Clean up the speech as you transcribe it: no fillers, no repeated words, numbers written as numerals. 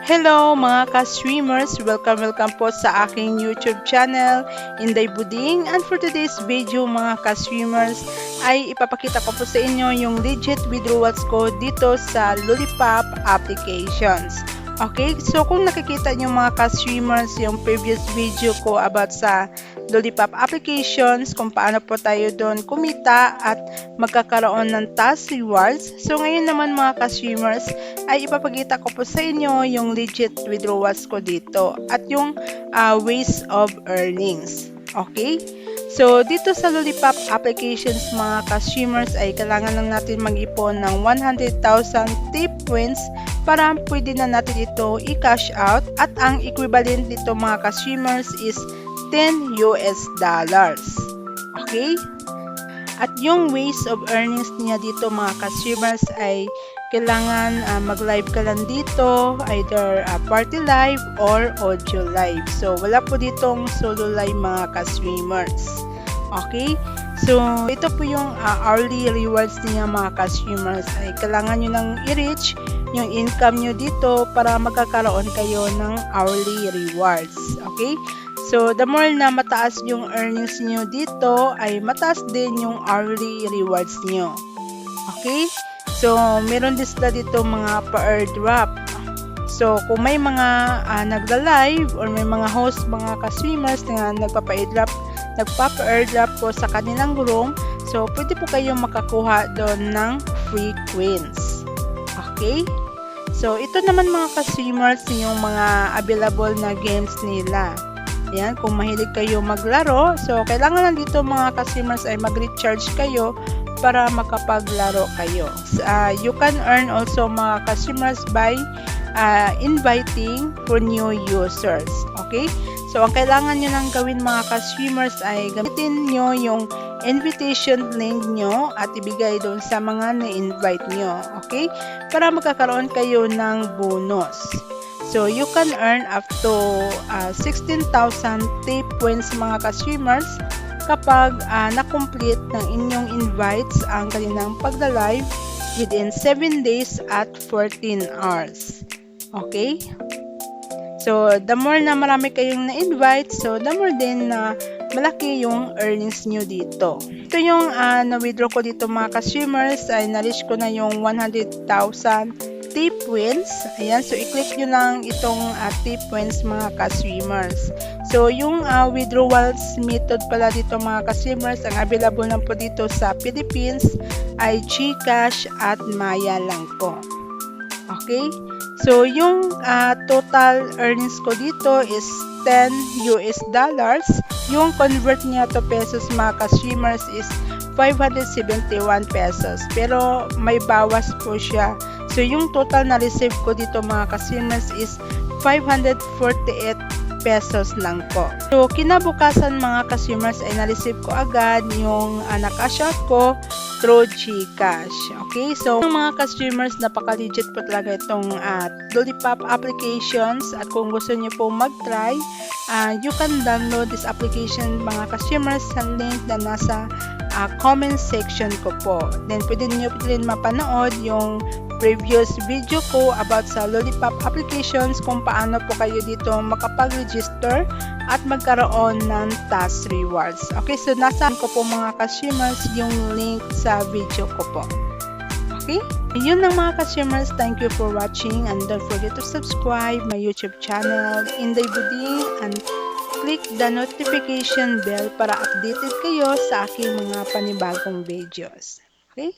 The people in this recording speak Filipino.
Hello mga ka-streamers! Welcome po sa aking YouTube channel, Inday Buding. And for today's video mga ka-streamers ay ipapakita ko po sa inyo yung legit withdrawals ko dito sa Lollipop applications. Okay, so kung nakikita nyo mga ka-streamers yung previous video ko about sa Lollipop applications, kung paano po tayo doon kumita at magkakaroon ng task rewards. So ngayon naman mga ka-streamers ay ipapakita ko po sa inyo yung legit withdrawals ko dito at yung ways of earnings. Okay? So, dito sa Lollipop applications mga ka-streamers ay kailangan lang natin mag-ipon ng 100,000 tip points para pwede na natin ito i-cash out at ang equivalent nito mga ka-streamers is $10 US. Okay? At yung ways of earnings niya dito mga ka-streamers ay kailangan mag-live ka lang dito, either party live or audio live. So, wala po ditong solo live mga ka-streamers. Okay? So, ito po yung hourly rewards niya mga ka-streamers. Ay kailangan nyo nang i-reach yung income nyo dito para magkakaroon kayo ng hourly rewards. Okay? So, the more na mataas yung earnings nyo dito, ay mataas din yung hourly rewards nyo. Okay? So, meron din sila dito mga pa-airdrop. So, kung may mga nagla-live or may mga host, mga ka-streamers na nagpapa-airdrop po sa kanilang room, so, pwede po kayong makakuha doon ng free coins. Okay? So, ito naman mga ka-streamers yung mga available na games nila. Ayan, kung mahilig kayo maglaro, so, kailangan lang dito mga ka-streamers ay mag-recharge kayo para makapaglaro kayo. You can earn also mga customers by inviting for new users. Okay? So, ang kailangan nyo nang gawin mga customers ay gamitin nyo yung invitation link nyo at ibigay doon sa mga na-invite nyo. Okay? Para magkakaroon kayo ng bonus. So, you can earn up to 16,000 tip points mga customers kapag na-complete ng inyong invites ang kanilang pagla-live within 7 days at 14 hours. Okay? So, the more na marami kayong na-invite, so the more din na malaki yung earnings nyo dito. Ito yung na-withdraw ko dito mga customers, ay na-reach ko na yung 100,000 tip wins. Ayan, so i-click nyo lang itong tip wins mga ka-streamers. So, yung withdrawals method pala dito mga ka-streamers, ang available lang po dito sa Philippines ay GCash at Maya lang po. Okay? So, yung total earnings ko dito is $10 US. Yung convert niya to pesos mga ka-streamers is 571 pesos. Pero may bawas po siya. So, yung total na receive ko dito mga ka-streamers is 548 pesos lang po. So, kinabukasan mga ka-streamers ay na-receive ko agad yung na-cash out ko through GCash. Okay? So, mga ka-streamers, napaka-legit po talaga itong Lollipop applications at kung gusto niyo po mag-try, you can download this application mga ka-streamers sa link na nasa comment section ko po. Then, pwede niyo rin mapanood yung previous video ko about sa Lollipop applications kung paano po kayo dito makapag-register at magkaroon ng task rewards. Okay, so nasa ko po mga customers yung link sa video ko po. Okay, yun lang mga customers. Thank you for watching and don't forget to subscribe my YouTube channel, Inday Buding, and click the notification bell para updated kayo sa aking mga panibagong videos. Okay?